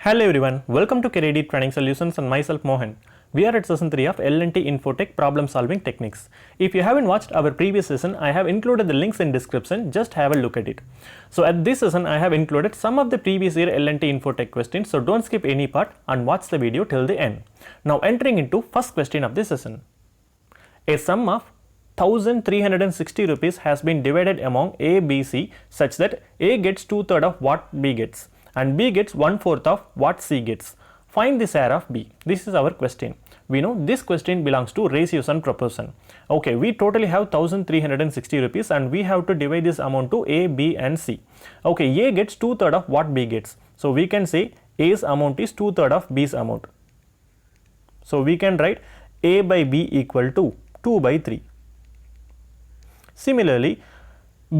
Hello everyone, welcome to KRD Training Solutions and myself Mohan. We are at session 3 of L&T Infotech Problem Solving Techniques. If you haven't watched our previous session, I have included the links in description, just have a look at it. So at this session, I have included some of the previous year L&T Infotech questions, so don't skip any part and watch the video till the end. Now entering into first question of this session. A sum of 1360 rupees has been divided among A, B, C such that A gets 2/3 of what B gets and B gets 1/4 of what C gets. Find the share of B. This is our question. We know this question belongs to ratios and proportion. Okay, we totally have 1360 rupees and we have to divide this amount to A, B and C. Okay, A gets 2/3 of what B gets. So we can say A's amount is 2/3 of B's amount. So we can write A by B equal to 2 by 3. Similarly,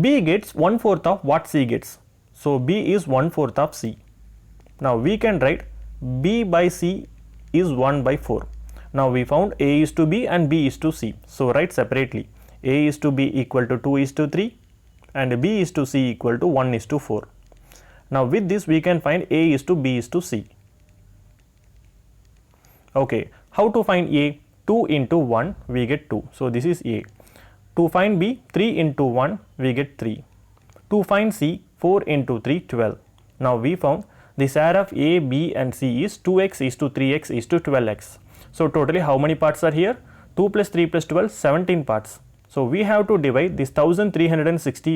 B gets 1/4 of what C gets. So B is 1/4 of C. Now we can write B by C is 1 by 4. Now we found A is to B and B is to C. So write separately. A is to B equal to 2 is to 3 and B is to C equal to 1 is to 4. Now with this we can find A is to B is to C. Okay, how to find A? 2 into 1 we get 2. So this is A. To find B, 3 into 1 we get 3. To find C, 4 into 3, 12. Now we found the share of A, B and C is 2x is to 3x is to 12x. So totally how many parts are here? 2 plus 3 plus 12, 17 parts. So we have to divide this 1360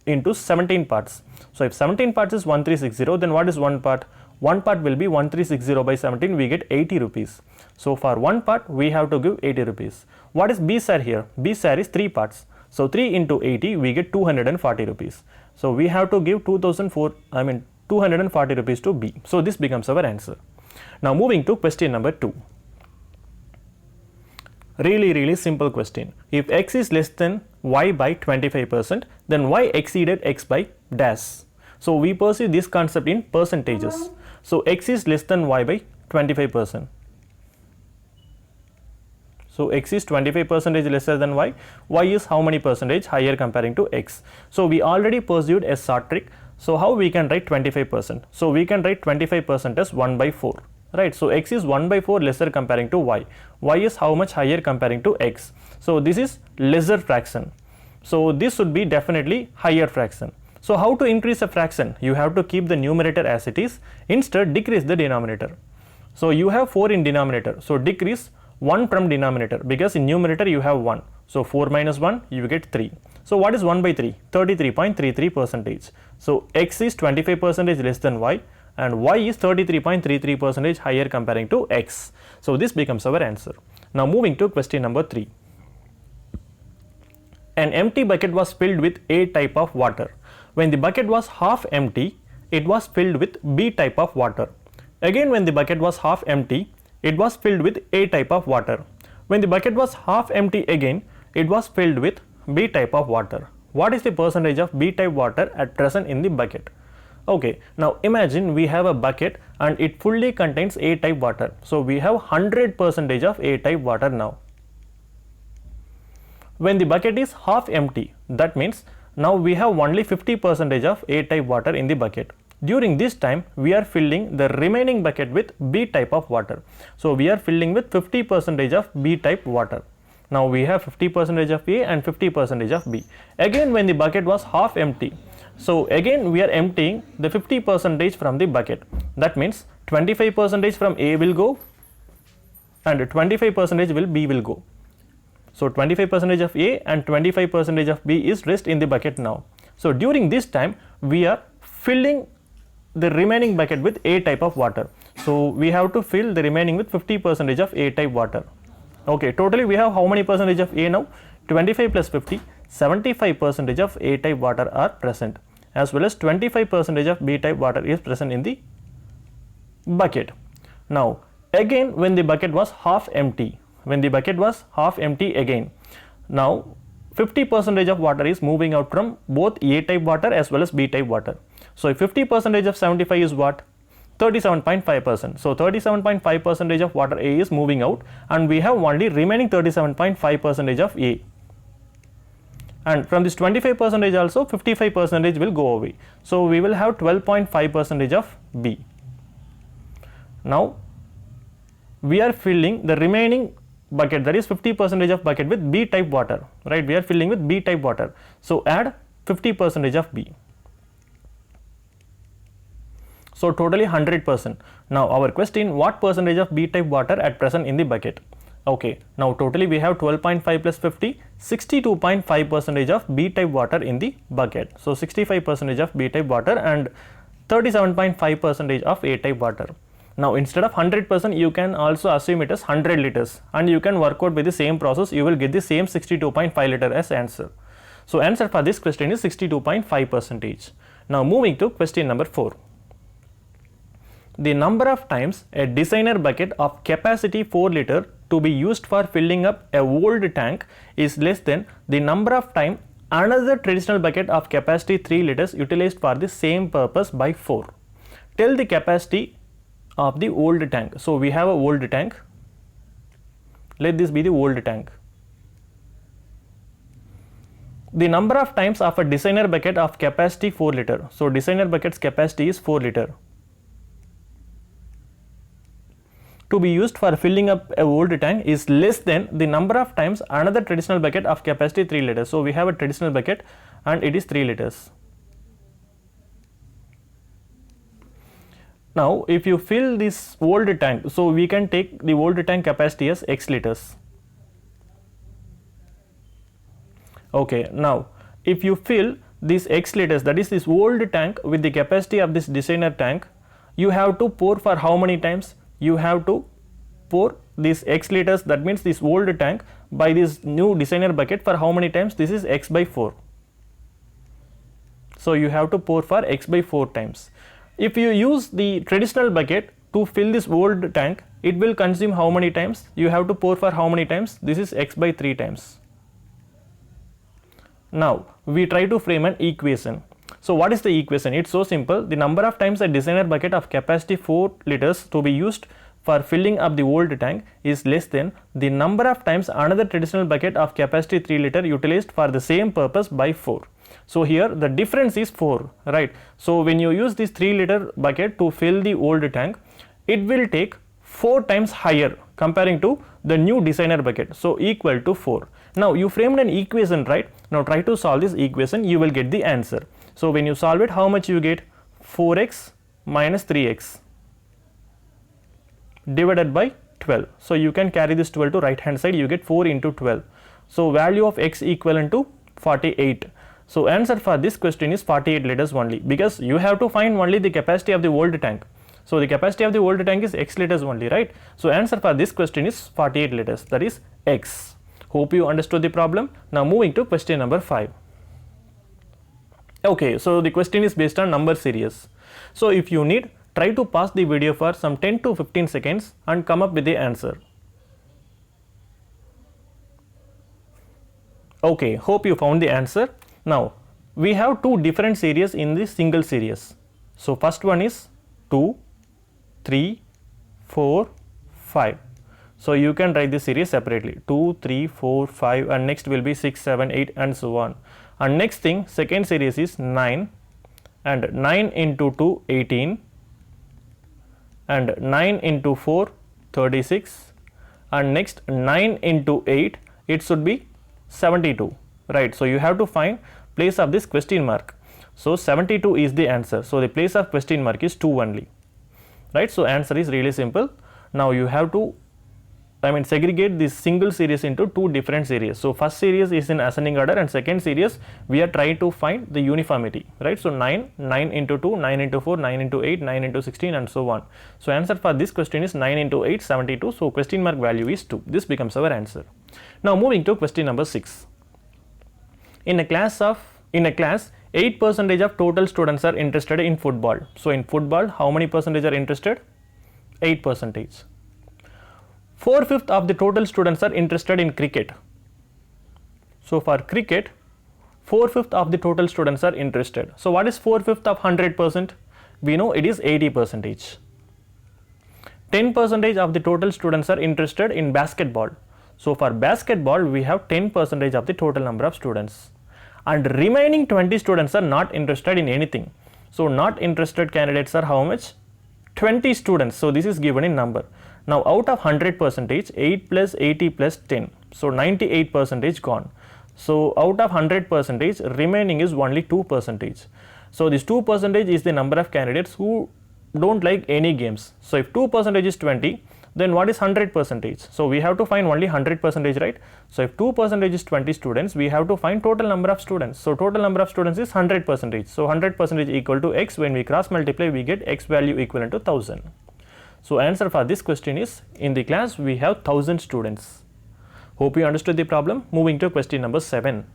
into 17 parts. So if 17 parts is 1360, then what is one part? One part will be 1360 by 17, we get 80 rupees. So for one part, we have to give 80 rupees. What is B share here? B share is 3 parts. So 3 into 80, we get 240 rupees. So we have to give 240 rupees to B. So this becomes our answer. Now moving to question number 2. Really simple question. If x is less than y by 25%, then y exceeded x by dash. So we pursue this concept in percentages. So x is less than y by 25%. So x is 25% lesser than y. Y is how many percentage higher comparing to x. So we already pursued a short trick. So how we can write 25%? So we can write 25% as 1 by 4. Right. So x is 1 by 4 lesser comparing to y. Y is how much higher comparing to x. So this is lesser fraction. So this should be definitely higher fraction. So how to increase a fraction? You have to keep the numerator as it is. Instead decrease the denominator. So you have 4 in denominator. So decrease 1 from denominator because in numerator you have 1. So 4 minus 1 you get 3. So what is 1 by 3? 33.33%. So x is 25% less than y and y is 33.33% higher comparing to x. So this becomes our answer. Now moving to question number 3. An empty bucket was filled with A type of water. When the bucket was half empty, it was filled with B type of water. Again when the bucket was half empty, it was filled with A type of water. When the bucket was half empty again, it was filled with B type of water. What is the percentage of B type water at present in the bucket? Okay, now imagine we have a bucket and it fully contains A type water. So we have 100% of A type water now. When the bucket is half empty, that means now we have only 50% of A type water in the bucket. During this time, we are filling the remaining bucket with B type of water. So we are filling with 50% of B type water. Now we have 50% of A and 50% of B. Again when the bucket was half empty, so again we are emptying the 50% from the bucket. That means 25% from A will go and 25% will B will go. So 25% of A and 25% of B is rest in the bucket now. So during this time, we are filling the remaining bucket with A type of water. So we have to fill the remaining with 50% of A type water. Okay, totally we have how many percentage of A now? 25 plus 50, 75% of A type water are present, as well as 25% of B type water is present in the bucket. Now again when the bucket was half empty, again, now 50% of water is moving out from both A type water as well as B type water. So 50% of 75 is what? 37.5%. So 37.5% of water A is moving out and we have only remaining 37.5% of A. And from this 25% also 55% will go away. So we will have 12.5% of B. Now we are filling the remaining bucket, that is 50% of bucket, with B type water, right? We are filling with B type water. So add 50% of B. So totally 100%. Now our question, what percentage of B type water at present in the bucket? Okay, now totally we have 12.5 plus 50, 62.5% of B type water in the bucket. So 65% of B type water and 37.5% of A type water. Now instead of 100%, you can also assume it as 100 liters, and you can work out with the same process. You will get the same 62.5 liter as answer. So answer for this question is 62.5%. Now moving to question number 4. The number of times a designer bucket of capacity 4 liter to be used for filling up a old tank is less than the number of time another traditional bucket of capacity 3 liters utilized for the same purpose by 4. Tell the capacity of the old tank. So we have a old tank. Let this be the old tank. The number of times of a designer bucket of capacity 4 liter. So designer bucket's capacity is 4 liter. To be used for filling up a old tank is less than the number of times another traditional bucket of capacity 3 liters. So we have a traditional bucket and it is 3 liters. Now if you fill this old tank, so we can take the old tank capacity as X liters. Okay, now if you fill this X liters, that is this old tank, with the capacity of this designer tank, you have to pour for how many times? You have to pour this X liters, that means this old tank, by this new designer bucket for how many times? This is X by 4. So you have to pour for X by 4 times. If you use the traditional bucket to fill this old tank, it will consume how many times? You have to pour for how many times? This is X by 3 times. Now we try to frame an equation. So what is the equation? It's so simple. The number of times a designer bucket of capacity 4 liters to be used for filling up the old tank is less than the number of times another traditional bucket of capacity 3 liter utilized for the same purpose by 4. So here the difference is 4, right? So when you use this 3 liter bucket to fill the old tank, it will take 4 times higher comparing to the new designer bucket. So equal to 4. Now you framed an equation, right? Now try to solve this equation, you will get the answer. So when you solve it, how much you get? 4x minus 3x divided by 12. So you can carry this 12 to right hand side, you get 4 into 12. So value of x equivalent to 48. So answer for this question is 48 liters only, because you have to find only the capacity of the old tank. So the capacity of the old tank is x liters only, right? So answer for this question is 48 liters, that is x. Hope you understood the problem. Now moving to question number 5. Okay, so the question is based on number series. So if you need, try to pause the video for some 10 to 15 seconds and come up with the answer. Okay, hope you found the answer. Now we have two different series in this single series. So first one is 2, 3, 4, 5. So you can write this series separately, 2, 3, 4, 5, and next will be 6, 7, 8 and so on. And next thing, second series is 9, and 9 into 2, 18, and 9 into 4, 36, and next 9 into 8, it should be 72, right? So you have to find place of this question mark. So 72 is the answer. So the place of question mark is 2 only, right? So answer is really simple. Now you have to segregate this single series into two different series. So first series is in ascending order, and second series we are trying to find the uniformity, right? So 9, 9 into 2, 9 into 4, 9 into 8, 9 into 16 and so on. So answer for this question is 9 into 8, 72. So question mark value is 2. This becomes our answer. Now moving to question number 6. In a class, 8% of total students are interested in football. So in football, how many percentage are interested? 8%. 4/5 of the total students are interested in cricket. So for cricket, 4/5 of the total students are interested. So what is 4/5 of 100%? We know it is 80%. 10% of the total students are interested in basketball. So for basketball, we have 10% of the total number of students. And remaining 20 students are not interested in anything. So not interested candidates are how much? 20 students. So this is given in number. Now out of 100 percentage, 8 plus 80 plus 10. So 98 percentage gone. So out of 100 percentage, remaining is only 2 percentage. So this 2 percentage is the number of candidates who don't like any games. So if 2 percentage is 20, then what is 100 percentage? So we have to find only 100 percentage, right? So if 2 percentage is 20 students, we have to find total number of students. So total number of students is 100 percentage. So 100 percentage equal to x. When we cross multiply, we get x value equivalent to 1000. So answer for this question is, in the class we have 1000 students. Hope you understood the problem. Moving to question number 7.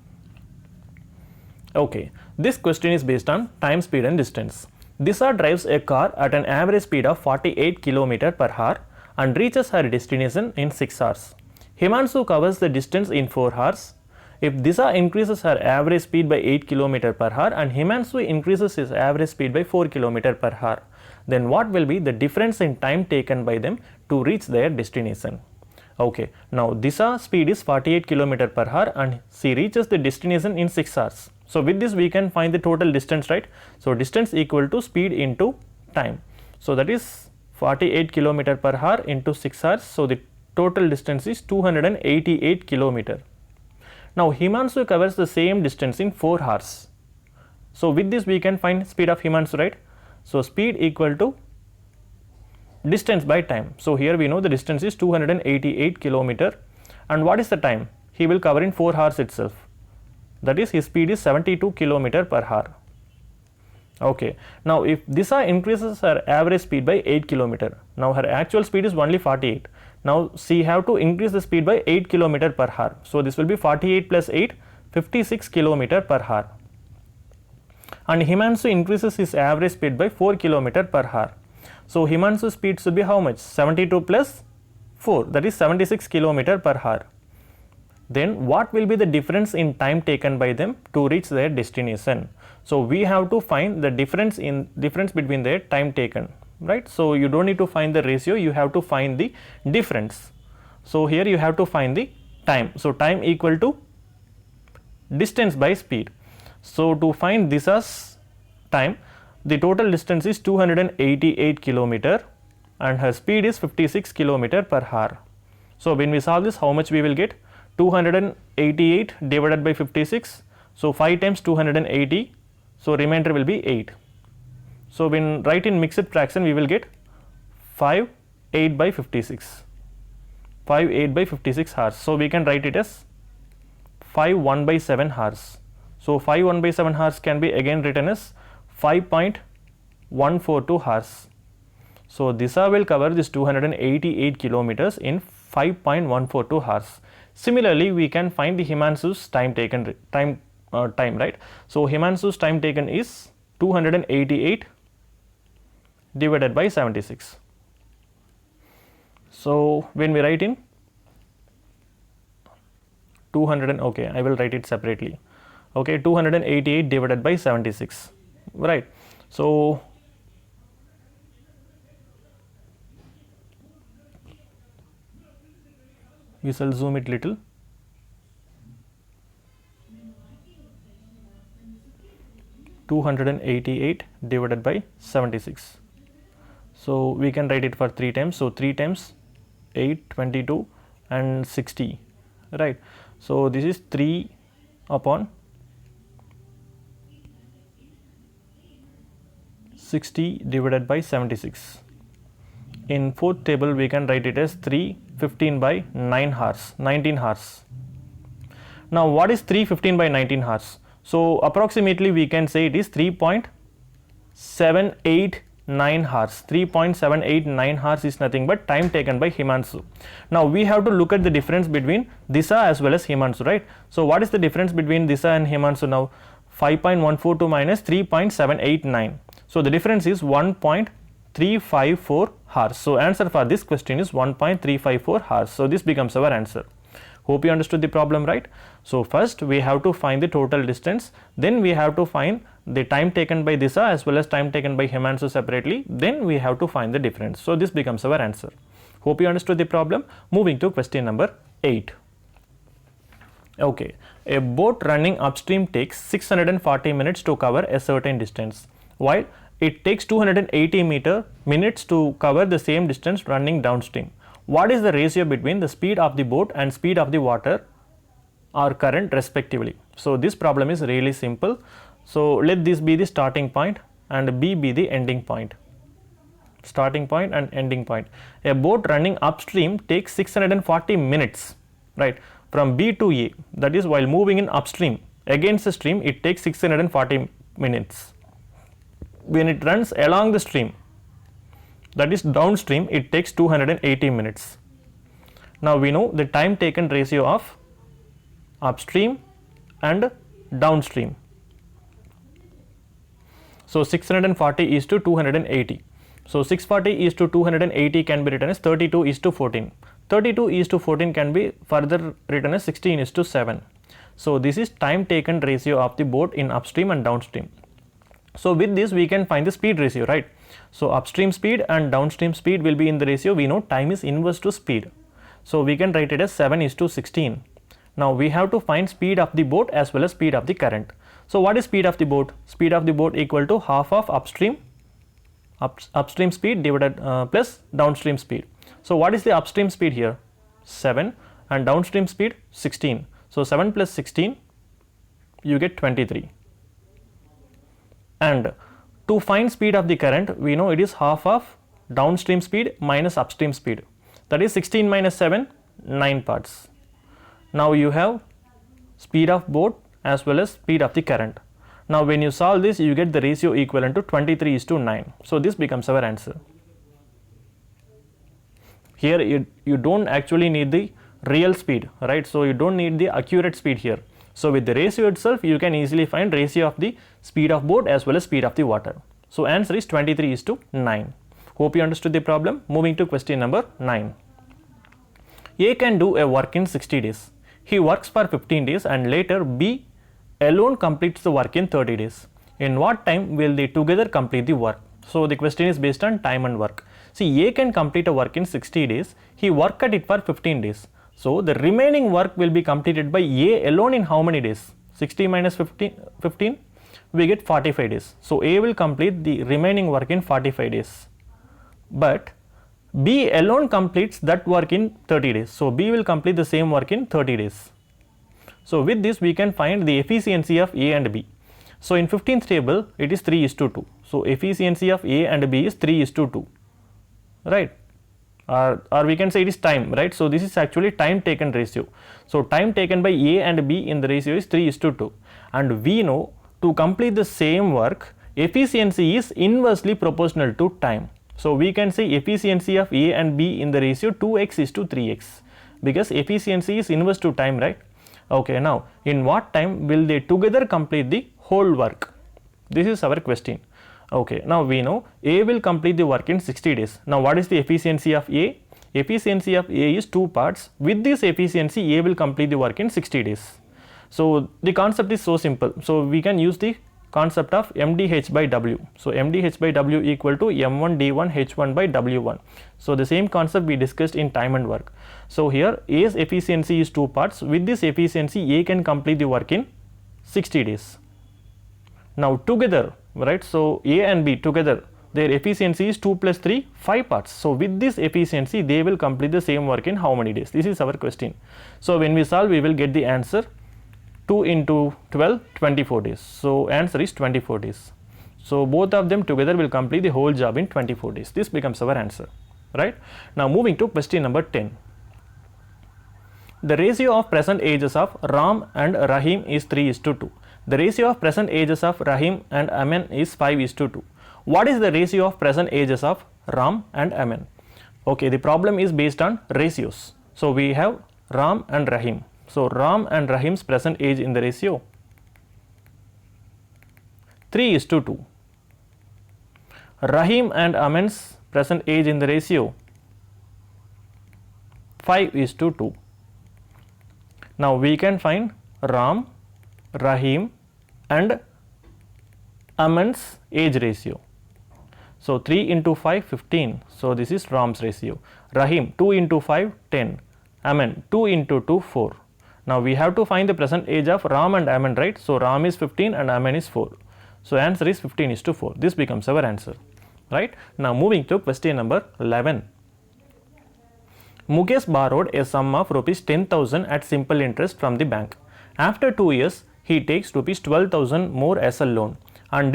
Okay, this question is based on time, speed and distance. Disha drives a car at an average speed of 48 km per hour and reaches her destination in 6 hours. Himanshu covers the distance in 4 hours. If Disha increases her average speed by 8 km per hour and Himanshu increases his average speed by 4 km per hour, then what will be the difference in time taken by them to reach their destination? Okay, now Disha's speed is 48 km per hour and she reaches the destination in 6 hours. So with this we can find the total distance, right? So distance equal to speed into time. So that is 48 km per hour into 6 hours. So the total distance is 288 km. Now Himanshu covers the same distance in 4 hours. So with this we can find speed of Himanshu, right? So speed equal to distance by time. So here we know the distance is 288 km. And what is the time? He will cover in 4 hours itself. That is, his speed is 72 km per hour. Okay, now if Disha increases her average speed by 8 km, now her actual speed is only 48. Now she have to increase the speed by 8 km per hour. So this will be 48 plus 8, 56 km per hour. And Himanshu increases his average speed by 4 km per hour. So Himanshu's speed should be how much? 72 plus 4, that is 76 km per hour. Then what will be the difference in time taken by them to reach their destination? So we have to find the difference between their time taken, right? So you don't need to find the ratio, you have to find the difference. So here you have to find the time. So time equal to distance by speed. So to find Disha's time, the total distance is 288 km and her speed is 56 km per hour. So when we solve this, how much we will get? 288 divided by 56. So 5 times 280. So remainder will be 8. So when write in mixed fraction, we will get 5 8 by 56. 5 8 by 56 hours. So we can write it as 5 1 by 7 hours. So 5 1 by 7 hours can be again written as 5.142 hours. So Disha will cover this 288 kilometers in 5.142 hours. Similarly, we can find the Himanshu's time taken, right? So Himanshu's time taken is 288 divided by 76. So when we write in 200, okay, I will write it separately. Okay, 288 divided by 76, right? So we shall zoom it little. (288) divided by 76. So we can write it for 3 times. So 3 times 8, 22 and 60, right? So this is 3 upon 60 divided by 76. In fourth table we can write it as 315 by 9 hours, 19 hours. Now what is 315 by 19 hours? So approximately we can say it is 3.789 hours. 3.789 hours is nothing but time taken by Himanshu. Now we have to look at the difference between Disha as well as Himanshu, right? So what is the difference between Disha and Himanshu now? 5.142 minus 3.789. So the difference is 1.354 hours. So answer for this question is 1.354 hours. So this becomes our answer. Hope you understood the problem, right? So first we have to find the total distance, then we have to find the time taken by Disha as well as time taken by Himanshu separately, then we have to find the difference. So this becomes our answer. Hope you understood the problem. Moving to question number 8. Okay, a boat running upstream takes 640 minutes to cover a certain distance, while it takes 280 minutes to cover the same distance running downstream. What is the ratio between the speed of the boat and speed of the water or current respectively? So this problem is really simple. So let this be the starting point and B be the ending point. Starting point and ending point. A boat running upstream takes 640 minutes, right, from B to A. That is, while moving in upstream against the stream, it takes 640 minutes. When it runs along the stream, that is downstream, it takes 280 minutes. Now we know the time taken ratio of upstream and downstream. So 640 is to 280. So 640 is to 280 can be written as 32 is to 14. 32 is to 14 can be further written as 16 is to 7. So this is time taken ratio of the boat in upstream and downstream. So with this we can find the speed ratio, right? So upstream speed and downstream speed will be in the ratio. We know time is inverse to speed. So we can write it as 7 is to 16. Now we have to find speed of the boat as well as speed of the current. So what is speed of the boat? Speed of the boat equal to half of upstream speed divided plus downstream speed. So what is the upstream speed here? 7 and downstream speed 16. So 7 plus 16 you get 23. And to find speed of the current, we know it is half of downstream speed minus upstream speed. That is 16 minus 7, 9 parts. Now you have speed of boat as well as speed of the current. Now when you solve this, you get the ratio equivalent to 23 is to 9. So this becomes our answer. Here you don't actually need the real speed, right? So you don't need the accurate speed here. So with the ratio itself, you can easily find ratio of the speed of boat as well as speed of the water. So answer is 23 is to 9. Hope you understood the problem. Moving to question number 9. A can do a work in 60 days. He works for 15 days and later B alone completes the work in 30 days. In what time will they together complete the work? So the question is based on time and work. See, A can complete a work in 60 days. He worked at it for 15 days. So the remaining work will be completed by A alone in how many days? 60 minus 15, we get 45 days. So A will complete the remaining work in 45 days. But B alone completes that work in 30 days. So B will complete the same work in 30 days. So with this we can find the efficiency of A and B. So in 15th table it is 3 is to 2. So efficiency of A and B is 3 is to 2, right? Or we can say it is time, right? So this is actually time taken ratio. So time taken by A and B in the ratio is 3 is to 2. And we know to complete the same work, efficiency is inversely proportional to time. So we can say efficiency of A and B in the ratio 2x is to 3x, because efficiency is inverse to time, right? Okay, now in what time will they together complete the whole work? This is our question. Okay, now we know A will complete the work in 60 days. Now what is the efficiency of A? Efficiency of A is 2 parts. With this efficiency, A will complete the work in 60 days. So the concept is so simple. So we can use the concept of MdH by W. So MdH by W equal to M1 D1 H1 by W1. So the same concept we discussed in time and work. So here A's efficiency is 2 parts. With this efficiency, A can complete the work in 60 days. Now together, right? So A and B together, their efficiency is 2 plus 3, 5 parts. So with this efficiency, they will complete the same work in how many days? This is our question. So when we solve, we will get the answer 2 into 12, 24 days. So answer is 24 days. So both of them together will complete the whole job in 24 days. This becomes our answer, right? Now moving to question number 10. The ratio of present ages of Ram and Rahim is 3 is to 2. The ratio of present ages of Rahim and Aman is 5 is to 2. What is the ratio of present ages of Ram and Aman? Okay, the problem is based on ratios. So we have Ram and Rahim. So Ram and Rahim's present age in the ratio 3 is to 2. Rahim and Aman's present age in the ratio 5 is to 2. Now we can find Ram, Rahim and Aman's age ratio. So 3 into 5, 15. So this is Ram's ratio. Rahim 2 into 5, 10. Aman 2 into 2, 4. Now we have to find the present age of Ram and Aman, right? So Ram is 15 and Aman is 4. So answer is 15:4. This becomes our answer, right? Now moving to question number 11. Mukesh borrowed a sum of rupees 10,000 at simple interest from the bank. After 2 years, he takes rupees 12,000 more as a loan and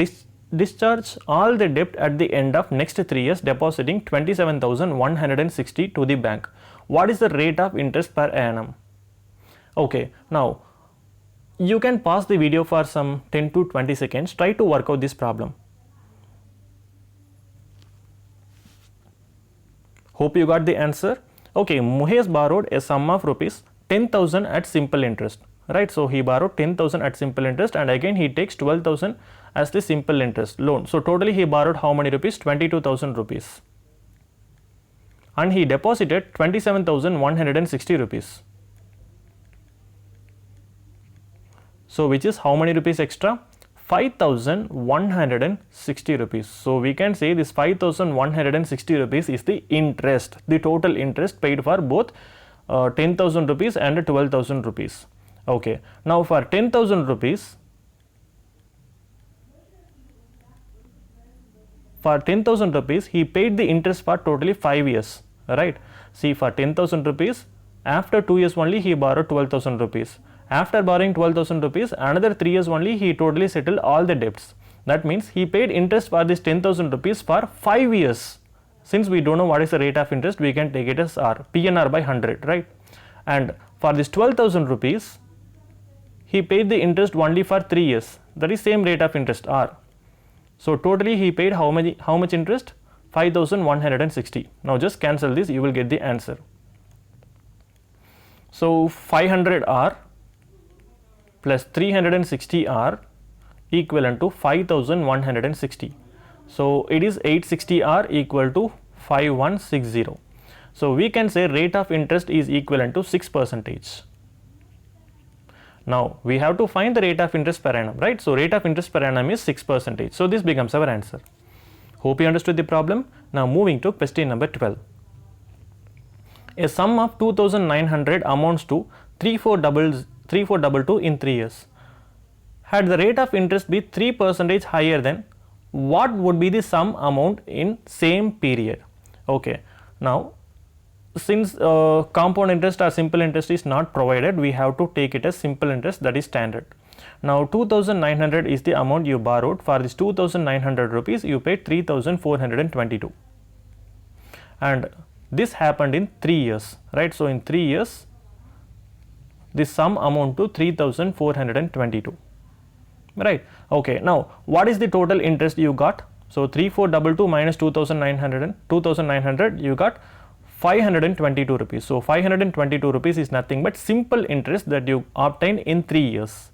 discharge all the debt at the end of next 3 years, depositing 27,160 to the bank. What is the rate of interest per annum? Okay, now you can pause the video for some 10 to 20 seconds. Try to work out this problem. Hope you got the answer. Okay, Mukesh borrowed a sum of rupees 10,000 at simple interest, right? So he borrowed 10,000 at simple interest, and again he takes 12,000 as the simple interest loan. So totally he borrowed how many rupees? 22,000 rupees. And he deposited 27,160 rupees. So which is how many rupees extra? 5,160 rupees. So we can say this 5,160 rupees is the interest, the total interest paid for both 10,000 rupees and 12,000 rupees. Okay, now for 10,000 rupees, he paid the interest for totally 5 years, right? See, for 10,000 rupees, after 2 years only he borrowed 12,000 rupees. After borrowing 12,000 rupees, another 3 years only he totally settled all the debts. That means he paid interest for this 10,000 rupees for 5 years. Since we don't know what is the rate of interest, we can take it as R, PNR by 100, right? And for this 12,000 rupees, he paid the interest only for 3 years. That is same rate of interest, R. So totally he paid how much interest? 5,160. Now just cancel this, you will get the answer. So 500 R plus 360 R equivalent to 5,160. So it is 860 R equal to 5160. So we can say rate of interest is equivalent to 6%. Now we have to find the rate of interest per annum, right? So rate of interest per annum is 6%. So this becomes our answer. Hope you understood the problem. Now moving to question number 12. A sum of 2,900 amounts to 3422 in 3 years. Had the rate of interest be 3% higher, then what would be the sum amount in same period? Okay, now since compound interest or simple interest is not provided, we have to take it as simple interest, that is standard. Now 2,900 is the amount you borrowed. For this 2,900 rupees, you paid 3,422, and this happened in 3 years, right? So in 3 years, the sum amount to 3,422, right? Okay, now what is the total interest you got? So 3422 minus 2,900, you got 522 rupees. So 522 rupees is nothing but simple interest that you obtained in 3 years.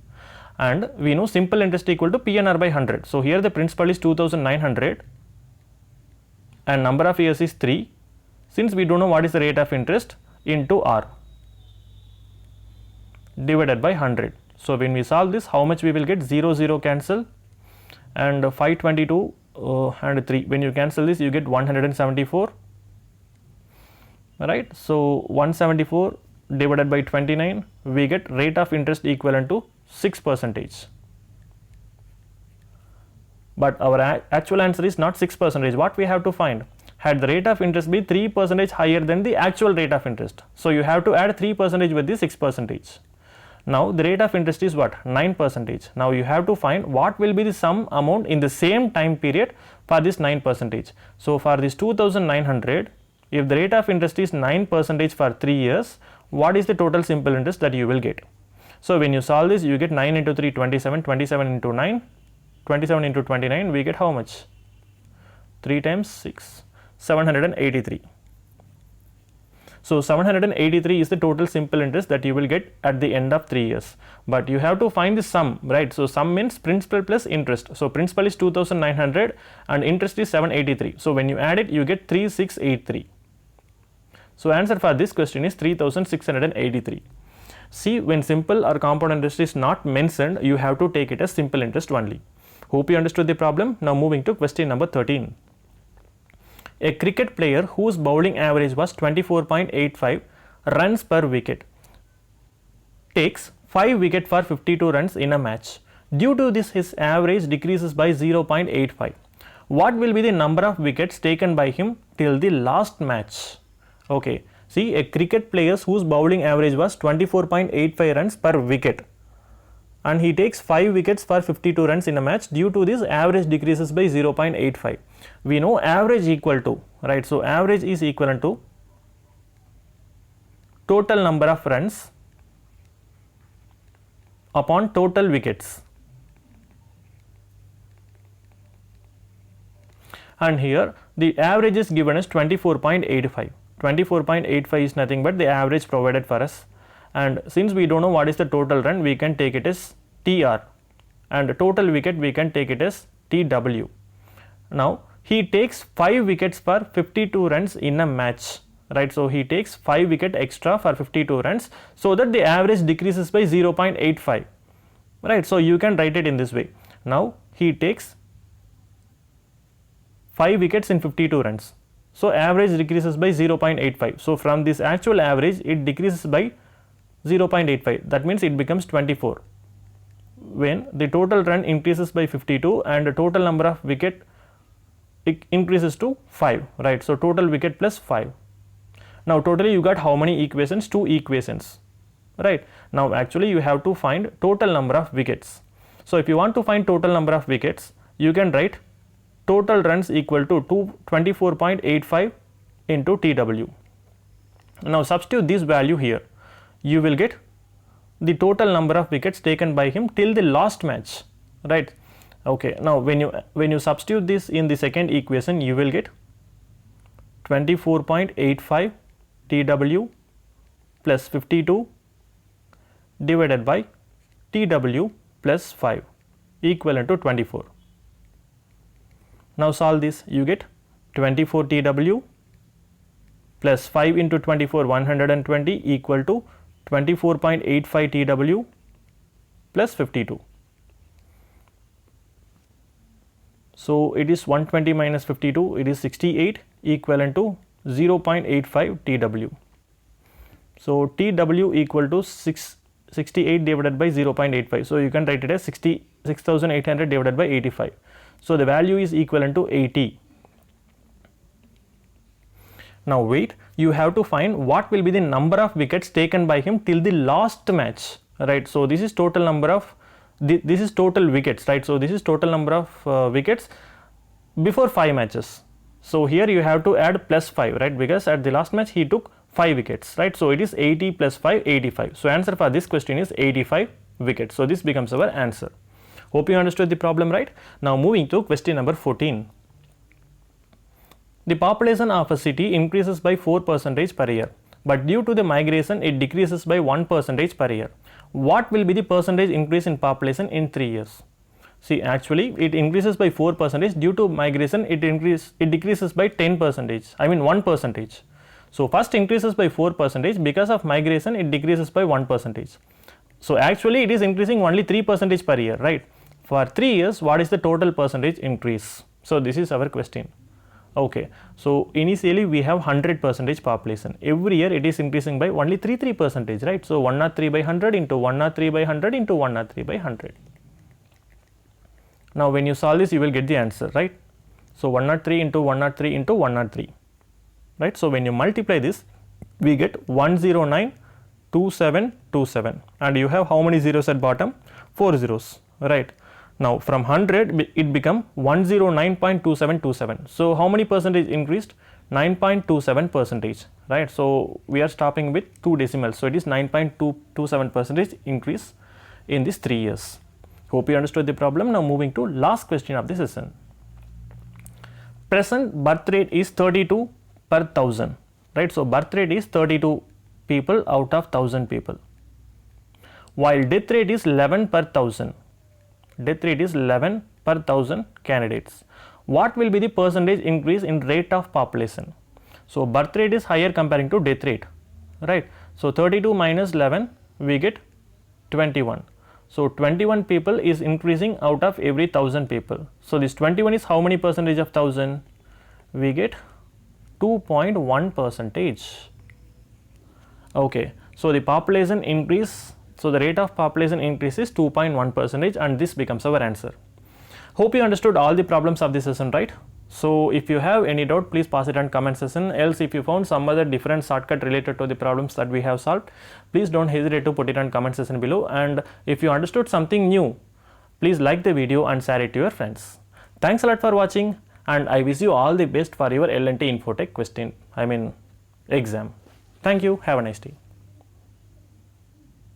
And we know simple interest equal to PNR by 100. So here the principal is 2,900 and number of years is 3. Since we don't know what is the rate of interest, into R divided by 100. So when we solve this, how much we will get? 0, 0 cancel, and 522 and 3. When you cancel this, you get 174. Right, so 174 divided by 29, we get rate of interest equivalent to 6%. But our actual answer is not 6%. What we have to find? Had the rate of interest be 3% higher than the actual rate of interest, so you have to add 3% with the 6%. Now the rate of interest is what? 9%. Now you have to find what will be the sum amount in the same time period for this 9%. So for this 2,900, if the rate of interest is 9% for 3 years, what is the total simple interest that you will get? So when you solve this, you get 9 into 3, 27, 27 into 9, 27 into 29, we get how much? 3 times 6, 783. So 783 is the total simple interest that you will get at the end of 3 years. But you have to find the sum, right? So sum means principal plus interest. So principal is 2,900 and interest is 783. So when you add it, you get 3683. So answer for this question is 3,683. See, when simple or compound interest is not mentioned, you have to take it as simple interest only. Hope you understood the problem. Now moving to question number 13. A cricket player whose bowling average was 24.85 runs per wicket takes 5 wickets for 52 runs in a match. Due to this, his average decreases by 0.85. What will be the number of wickets taken by him till the last match? Okay, see, a cricket player whose bowling average was 24.85 runs per wicket, and he takes 5 wickets for 52 runs in a match. Due to this, average decreases by 0.85. We know average equal to, right? So average is equivalent to total number of runs upon total wickets. And here the average is given as 24.85. 24.85 is nothing but the average provided for us, and since we don't know what is the total run, we can take it as TR, and total wicket we can take it as TW. Now he takes 5 wickets for 52 runs in a match, right? So he takes 5 wicket extra for 52 runs, so that the average decreases by 0.85, right? So you can write it in this way. Now he takes 5 wickets in 52 runs, so average decreases by 0.85. So from this actual average, it decreases by 0.85. That means it becomes 24 when the total run increases by 52 and the total number of wicket increases to 5, right? So total wicket plus 5. Now totally you got how many equations? 2 equations, right? Now actually you have to find total number of wickets. So if you want to find total number of wickets, you can write total runs equal to 24.85 into TW. Now substitute this value here, you will get the total number of wickets taken by him till the last match, right? Okay, now when you substitute this in the second equation, you will get 24.85 TW plus 52 divided by TW plus 5 equivalent to 24. Now solve this, you get 24 TW plus 5 into 24, 120 equal to 24.85 TW plus 52. So it is 120 minus 52, it is 68 equivalent to 0.85 TW. So TW equal to 68 divided by 0.85. So you can write it as 66,800 divided by 85. So the value is equivalent to 80. Now wait, you have to find what will be the number of wickets taken by him till the last match, right? So this is total number of this is total wickets, right? So this is total number of wickets before 5 matches. So here you have to add plus 5, right? Because at the last match he took 5 wickets, right? So it is 80 plus 5, 85. So answer for this question is 85 wickets. So this becomes our answer. Hope you understood the problem, right? Now moving to question number 14. The population of a city increases by 4% per year, but due to the migration it decreases by 1% per year. What will be the percentage increase in population in 3 years? See, actually it increases by 4%. Due to migration it decreases by 10%, I mean 1%. So first increases by 4%, because of migration it decreases by 1%. So actually it is increasing only 3% per year, right? For 3 years, what is the total percentage increase? So this is our question. Okay, so initially we have 100% population. Every year it is increasing by only 3%, right? So 103 by 100 into 103 by 100 into 103 by 100. Now when you solve this, you will get the answer, right? So 103 into 103 into 103, right? So when you multiply this, we get 1092727, and you have how many zeros at bottom? 4 zeros, right? Now from 100 it become 109.2727. So how many percentage increased? 9.27%, right? So we are stopping with 2 decimals. So it is 9.227% increase in these 3 years. Hope you understood the problem. Now moving to last question of the session. Present birth rate is 32 per 1000, right? So birth rate is 32 people out of 1000 people, while death rate is 11 per 1000. Death rate is 11 per 1000 candidates. What will be the percentage increase in rate of population? So birth rate is higher comparing to death rate, right? So 32 minus 11, we get 21. So 21 people is increasing out of every 1000 people. So this 21 is how many percentage of 1000? We get 2.1%. Okay, so the population increase So the rate of population increase is 2.1% and this becomes our answer. Hope you understood all the problems of this session, right? So if you have any doubt, please pass it on comment section. Else if you found some other different shortcut related to the problems that we have solved, please don't hesitate to put it on comment section below. And if you understood something new, please like the video and share it to your friends. Thanks a lot for watching, and I wish you all the best for your L&T Infotech exam. Thank you. Have a nice day.